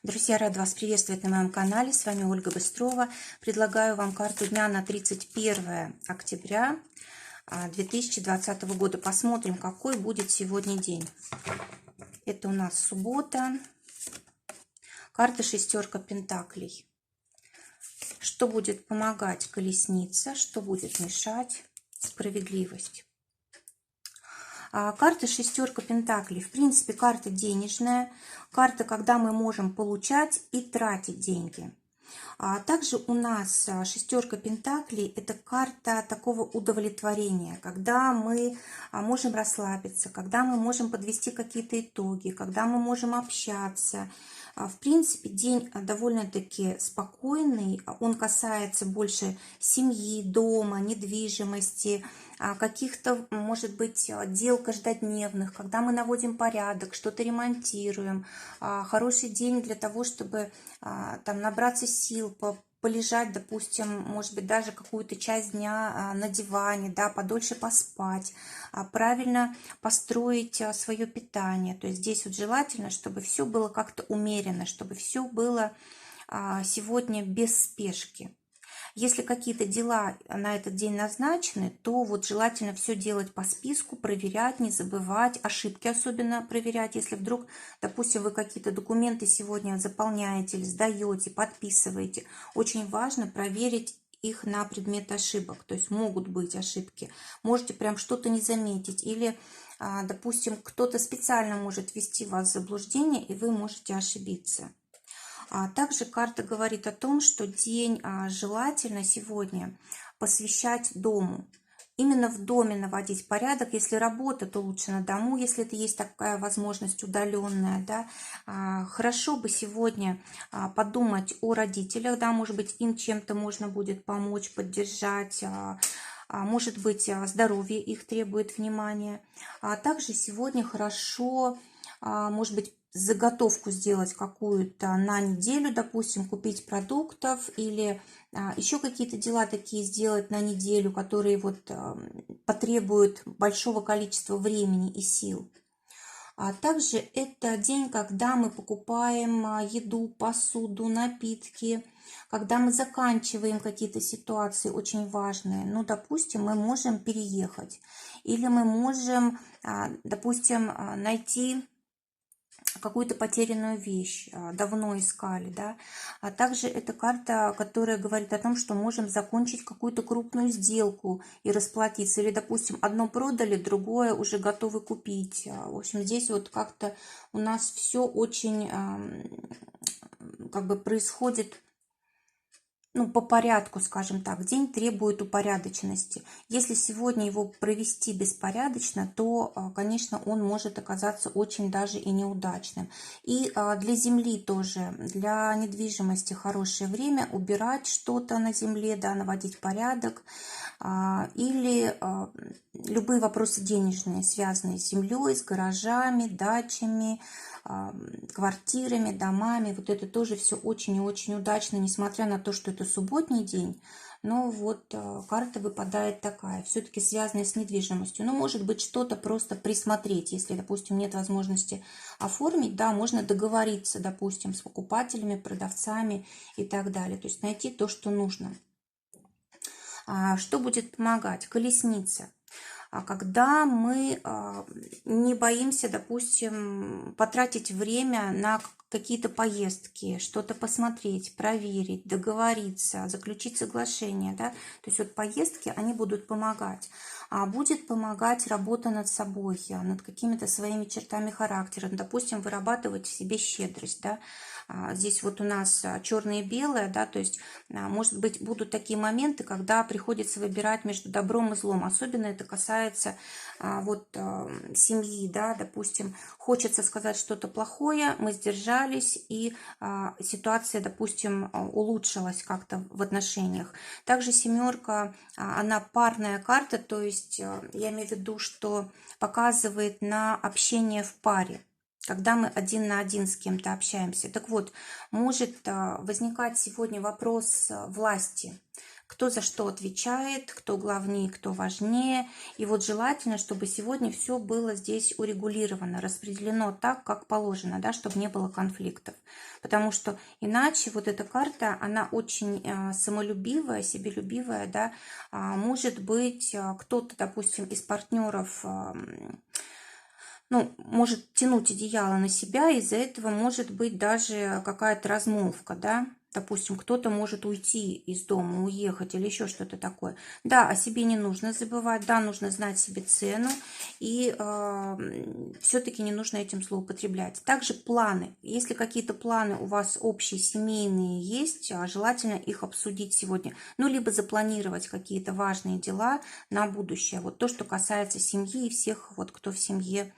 Друзья, рада вас приветствовать на моем канале. С вами Ольга Быстрова. Предлагаю вам карту дня на 31 октября 2020 года. Посмотрим, какой будет сегодня день. Это у нас суббота. Карта шестерка пентаклей. Что будет помогать? Колесница. Что будет мешать? Справедливость. Карта шестерка пентаклей. В принципе, карта денежная. Карта, когда мы можем получать и тратить деньги. Также у нас шестерка пентаклей – это карта такого удовлетворения, когда мы можем расслабиться, когда мы можем подвести какие-то итоги, когда мы можем общаться. В принципе, день довольно-таки спокойный, он касается больше семьи, дома, недвижимости, каких-то, может быть, дел каждодневных, когда мы наводим порядок, что-то ремонтируем. Хороший день для того, чтобы там набраться сил, полежать, допустим, может быть, даже какую-то часть дня на диване, да, подольше поспать, правильно построить свое питание. То есть здесь вот желательно, чтобы все было как-то умеренно, чтобы все было сегодня без спешки. Если какие-то дела на этот день назначены, то вот желательно все делать по списку, проверять, не забывать, ошибки особенно проверять. Если вдруг, допустим, вы какие-то документы сегодня заполняете или сдаете, подписываете, очень важно проверить их на предмет ошибок. То есть могут быть ошибки, можете прям что-то не заметить или, допустим, кто-то специально может ввести вас в заблуждение, и вы можете ошибиться. Также карта говорит о том, что день желательно сегодня посвящать дому. Именно в доме наводить порядок. Если работа, то лучше на дому, если это есть такая возможность удаленная. Да. Хорошо бы сегодня подумать о родителях. Да, может быть, им чем-то можно будет помочь, поддержать. Может быть, здоровье их требует внимания. Также сегодня хорошо, может быть, заготовку сделать какую-то на неделю, допустим, купить продуктов или еще какие-то дела такие сделать на неделю, которые вот потребуют большого количества времени и сил. Также это день, когда мы покупаем еду, посуду, напитки, когда мы заканчиваем какие-то ситуации очень важные. Ну, допустим, мы можем переехать или мы можем, допустим, найти какую-то потерянную вещь, давно искали, да. Также это карта, которая говорит о том, что можем закончить какую-то крупную сделку и расплатиться. Или, допустим, одно продали, другое уже готовы купить. В общем, здесь вот как-то у нас все очень как бы происходит, ну, по порядку, скажем так. День требует упорядоченности. Если сегодня его провести беспорядочно, то, конечно, он может оказаться очень даже и неудачным. И для земли тоже, для недвижимости хорошее время убирать что-то на земле, да, наводить порядок. Или любые вопросы денежные, связанные с землей, с гаражами, дачами, квартирами, домами. Вот это тоже все очень и очень удачно, несмотря на то, что это субботний день. Но вот карта выпадает такая, все-таки связанная с недвижимостью. Но может быть что-то просто присмотреть, если, допустим, нет возможности оформить, да, можно договориться, допустим, с покупателями, продавцами и так далее. То есть найти то, что нужно. Что будет помогать? Колесница. Когда мы не боимся, допустим, потратить время на какие-то поездки, что-то посмотреть, проверить, договориться, заключить соглашение, да, то есть вот поездки, они будут помогать. Будет помогать работа над собой, над какими-то своими чертами характера, допустим, вырабатывать в себе щедрость, да. Здесь вот у нас черное и белое, да, то есть, может быть, будут такие моменты, когда приходится выбирать между добром и злом. Особенно это касается вот семьи, да, допустим, хочется сказать что-то плохое, мы сдержались, и ситуация, допустим, улучшилась как-то в отношениях. Также семерка, она парная карта, то есть я имею в виду, что показывает на общение в паре, когда мы один на один с кем-то общаемся. Так вот, может возникать сегодня вопрос власти. кто за что отвечает, кто главнее, кто важнее. И вот желательно, чтобы сегодня все было здесь урегулировано, распределено так, как положено, да, чтобы не было конфликтов. Потому что иначе вот эта карта, она очень самолюбивая, себелюбивая, да, может быть, кто-то, допустим, из партнеров ну, может тянуть одеяло на себя, из-за этого может быть даже какая-то размолвка, да, допустим, кто-то может уйти из дома, уехать или еще что-то такое. Да, о себе не нужно забывать, да, нужно знать себе цену, и все-таки не нужно этим злоупотреблять. Также планы. Если какие-то планы у вас общие, семейные есть, желательно их обсудить сегодня. Ну, либо запланировать какие-то важные дела на будущее. Вот то, что касается семьи и всех, вот, кто в семье,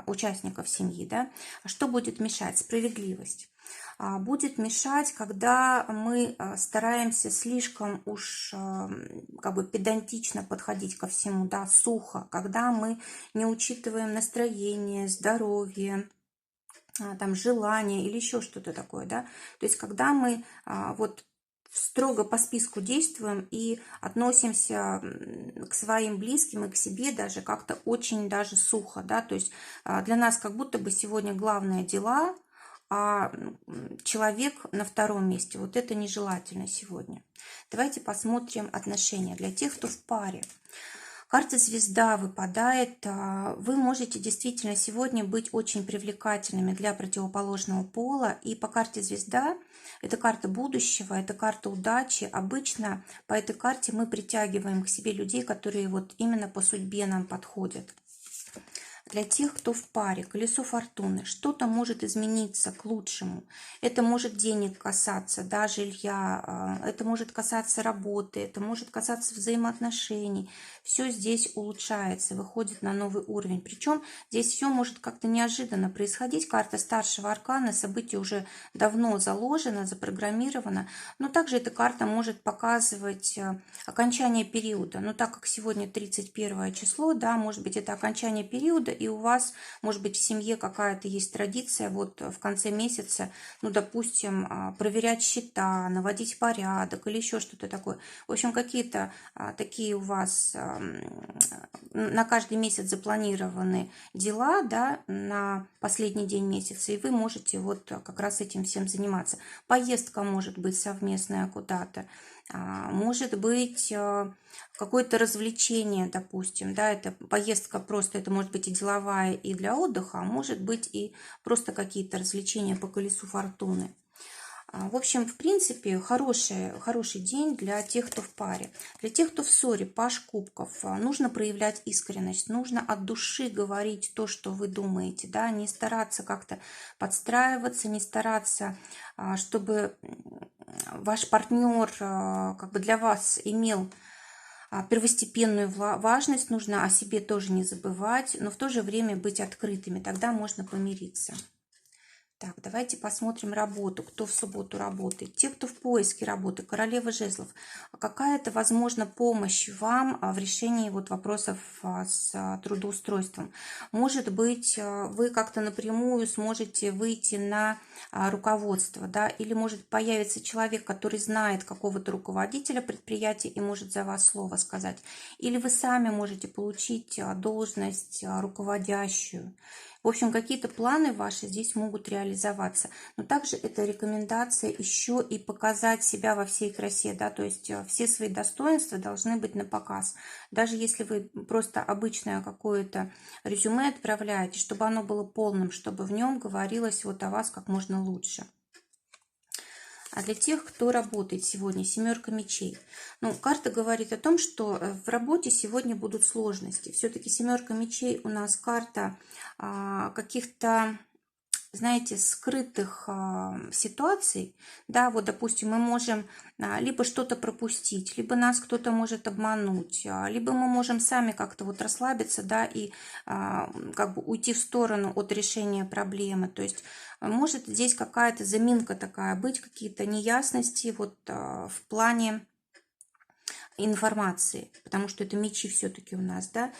участников семьи, да. Что будет мешать? Справедливость. Будет мешать, когда мы стараемся слишком уж как бы педантично подходить ко всему, да, сухо, когда мы не учитываем настроение, здоровье, там, желание или еще что-то такое, да. То есть, когда мы вот строго по списку действуем и относимся к своим близким и к себе даже как-то очень даже сухо, да, то есть для нас как будто бы сегодня главное дела, а человек на втором месте. Вот это нежелательно сегодня. Давайте посмотрим отношения для тех, кто в паре. Карта звезда выпадает. Вы можете действительно сегодня быть очень привлекательными для противоположного пола. И по карте звезда, это карта будущего, это карта удачи. Обычно по этой карте мы притягиваем к себе людей, которые вот именно по судьбе нам подходят. Для тех, кто в паре, колесо фортуны, что-то может измениться к лучшему. Это может денег касаться, да, жилья, это может касаться работы, это может касаться взаимоотношений. Все здесь улучшается, выходит на новый уровень. Причем здесь все может как-то неожиданно происходить. Карта старшего аркана, событие уже давно заложено, запрограммировано. Но также эта карта может показывать окончание периода. Но так как сегодня 31 число, да, может быть, это окончание периода, и у вас, может быть, в семье какая-то есть традиция вот в конце месяца, ну, допустим, проверять счета, наводить порядок или еще что-то такое. В общем, какие-то такие у вас на каждый месяц запланированы дела, да, на последний день месяца, и вы можете вот как раз этим всем заниматься. Поездка может быть совместная куда-то, может быть какое-то развлечение, допустим, да, это поездка просто, это может быть и деловая, и для отдыха, а может быть и просто какие-то развлечения по колесу фортуны. В общем, в принципе, хороший день для тех, кто в паре. Для тех, кто в ссоре, паж кубков, нужно проявлять искренность, нужно от души говорить то, что вы думаете, да, не стараться как-то подстраиваться, не стараться, чтобы ваш партнер как бы для вас имел первостепенную важность, нужно о себе тоже не забывать, но в то же время быть открытыми, тогда можно помириться. Так, давайте посмотрим работу. Кто в субботу работает? Те, кто в поиске работы, королева жезлов. Какая-то, возможно, помощь вам в решении вот вопросов с трудоустройством. Может быть, вы как-то напрямую сможете выйти на руководство, да, или может появиться человек, который знает какого-то руководителя предприятия и может за вас слово сказать. Или вы сами можете получить должность руководящую. В общем, какие-то планы ваши здесь могут реализоваться. Но также это рекомендация еще и показать себя во всей красе, да, то есть все свои достоинства должны быть на показ. Даже если вы просто обычное какое-то резюме отправляете, чтобы оно было полным, чтобы в нем говорилось вот о вас как можно лучше. А для тех, кто работает сегодня, семерка мечей. Ну, карта говорит о том, что в работе сегодня будут сложности. Все-таки семерка мечей у нас карта каких-то, знаете, скрытых ситуаций, да, вот, допустим, мы можем либо что-то пропустить, либо нас кто-то может обмануть, либо мы можем сами как-то вот расслабиться, да, и как бы уйти в сторону от решения проблемы, то есть может здесь какая-то заминка такая быть, какие-то неясности вот в плане информации, потому что это мечи все-таки у нас, да.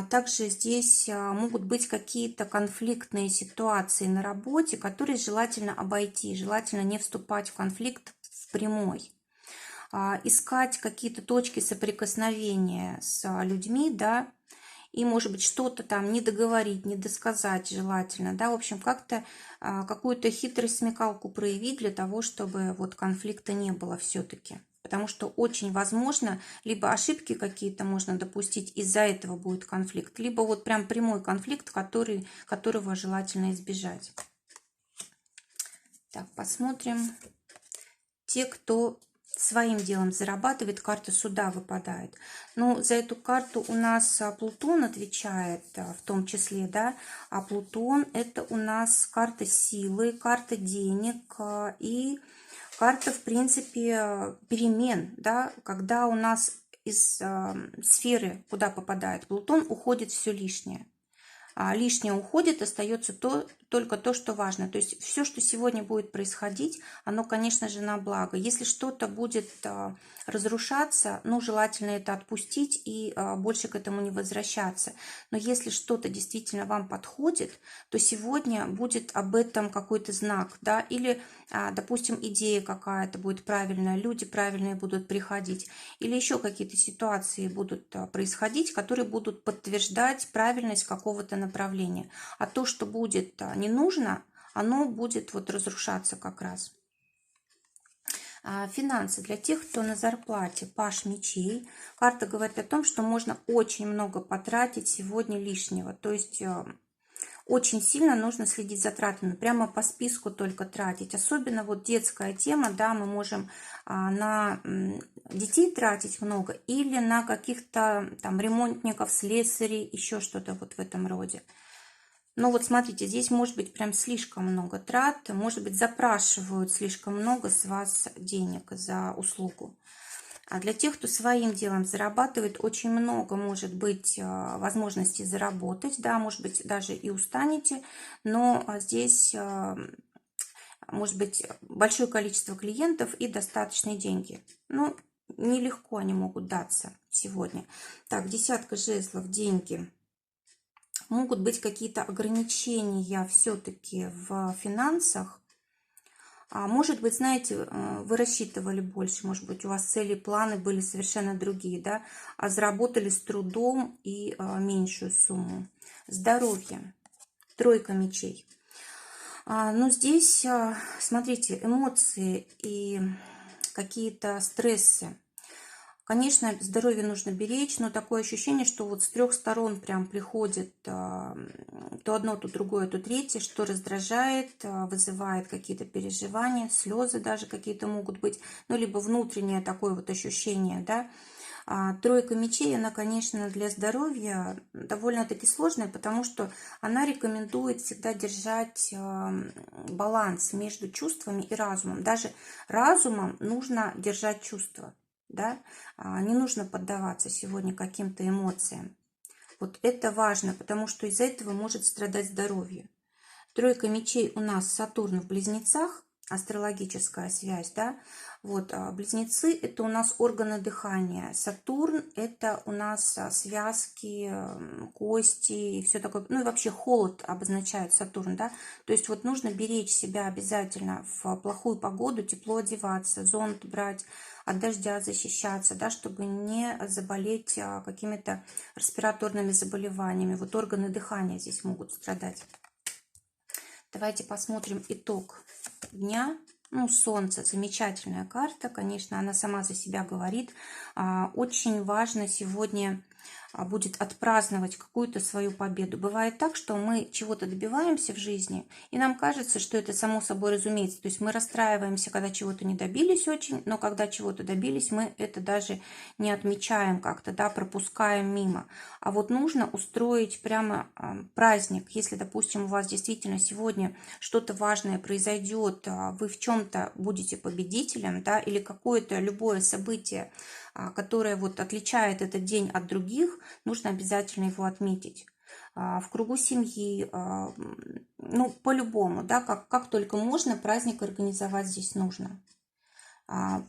Также здесь могут быть какие-то конфликтные ситуации на работе, которые желательно обойти, желательно не вступать в конфликт в прямой. искать какие-то точки соприкосновения с людьми, да, и, может быть, что-то там не договорить, не досказать желательно, да, в общем, как-то какую-то хитрость, смекалку проявить для того, чтобы вот конфликта не было все-таки. Потому что очень возможно, либо ошибки какие-то можно допустить, из-за этого будет конфликт, либо вот прям прямой конфликт, которого желательно избежать. Так, посмотрим. Те, кто своим делом зарабатывает, карта суда выпадает. Ну, за эту карту у нас Плутон отвечает в том числе, да, а Плутон это у нас карта силы, карта денег и карта, в принципе, перемен, да, когда у нас из сферы, куда попадает Плутон, уходит все лишнее. Лишнее уходит, остается только то, что важно. То есть все, что сегодня будет происходить, оно, конечно же, на благо. Если что-то будет разрушаться, ну, желательно это отпустить и больше к этому не возвращаться. Но если что-то действительно вам подходит, то сегодня будет об этом какой-то знак, да, или, допустим, идея какая-то будет правильная, люди правильные будут приходить, или еще какие-то ситуации будут происходить, которые будут подтверждать правильность какого-то направления. А то, что будет не нужно, оно будет вот разрушаться как раз. Финансы для тех, кто на зарплате, паш мечей. Карта говорит о том, что можно очень много потратить сегодня лишнего. То есть очень сильно нужно следить за тратами, прямо по списку только тратить. Особенно вот детская тема, да, мы можем на детей тратить много или на каких-то там ремонтников, слесарей, еще что-то вот в этом роде. Но вот смотрите, здесь может быть прям слишком много трат, может быть запрашивают слишком много с вас денег за услугу. А для тех, кто своим делом зарабатывает, очень много может быть возможностей заработать, да, может быть даже и устанете, но здесь может быть большое количество клиентов и достаточные деньги. Ну, нелегко они могут даться сегодня. Так, десятка жезлов, деньги. Могут быть какие-то ограничения все-таки в финансах. Может быть, знаете, вы рассчитывали больше, может быть, у вас цели, планы были совершенно другие, да, а заработали с трудом и меньшую сумму. Здоровье. Тройка мечей. Ну, здесь, смотрите, эмоции и какие-то стрессы. Конечно, здоровье нужно беречь, но такое ощущение, что вот с трех сторон прям приходит то одно, то другое, то третье, что раздражает, вызывает какие-то переживания, слезы даже какие-то могут быть, ну, либо внутреннее такое вот ощущение, да. Тройка мечей, она, конечно, для здоровья довольно-таки сложная, потому что она рекомендует всегда держать баланс между чувствами и разумом. Даже разумом нужно держать чувства. Да? Не нужно поддаваться сегодня каким-то эмоциям. Вот это важно, потому что из-за этого может страдать здоровье. Тройка мечей у нас Сатурн в Близнецах, астрологическая связь, да, вот, Близнецы это у нас органы дыхания, Сатурн это у нас связки, кости и все такое, ну и вообще холод обозначает Сатурн, да, то есть вот нужно беречь себя обязательно в плохую погоду, тепло одеваться, зонт брать, от дождя защищаться, да, чтобы не заболеть какими-то респираторными заболеваниями, вот органы дыхания здесь могут страдать. Давайте посмотрим итог дня. Ну, Солнце, замечательная карта, конечно, она сама за себя говорит. Очень важно сегодня будет отпраздновать какую-то свою победу. Бывает так, что мы чего-то добиваемся в жизни, и нам кажется, что это само собой разумеется. То есть мы расстраиваемся, когда чего-то не добились очень, но когда чего-то добились, мы это даже не отмечаем как-то, да, пропускаем мимо. А вот нужно устроить прямо праздник. Если, допустим, у вас действительно сегодня что-то важное произойдет, вы в чем-то будете победителем, да, или какое-то любое событие, которое вот отличает этот день от других, нужно обязательно его отметить. В кругу семьи, ну, по-любому, да, как только можно, праздник организовать здесь нужно.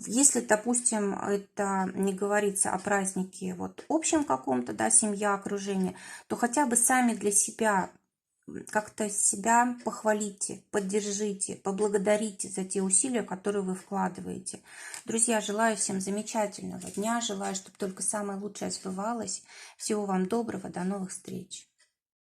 Если, допустим, это не говорится о празднике вот общем каком-то, да, семья, окружение, то хотя бы сами для себя как-то себя похвалите, поддержите, поблагодарите за те усилия, которые вы вкладываете. Друзья, желаю всем замечательного дня, желаю, чтобы только самое лучшее сбывалось. Всего вам доброго, до новых встреч.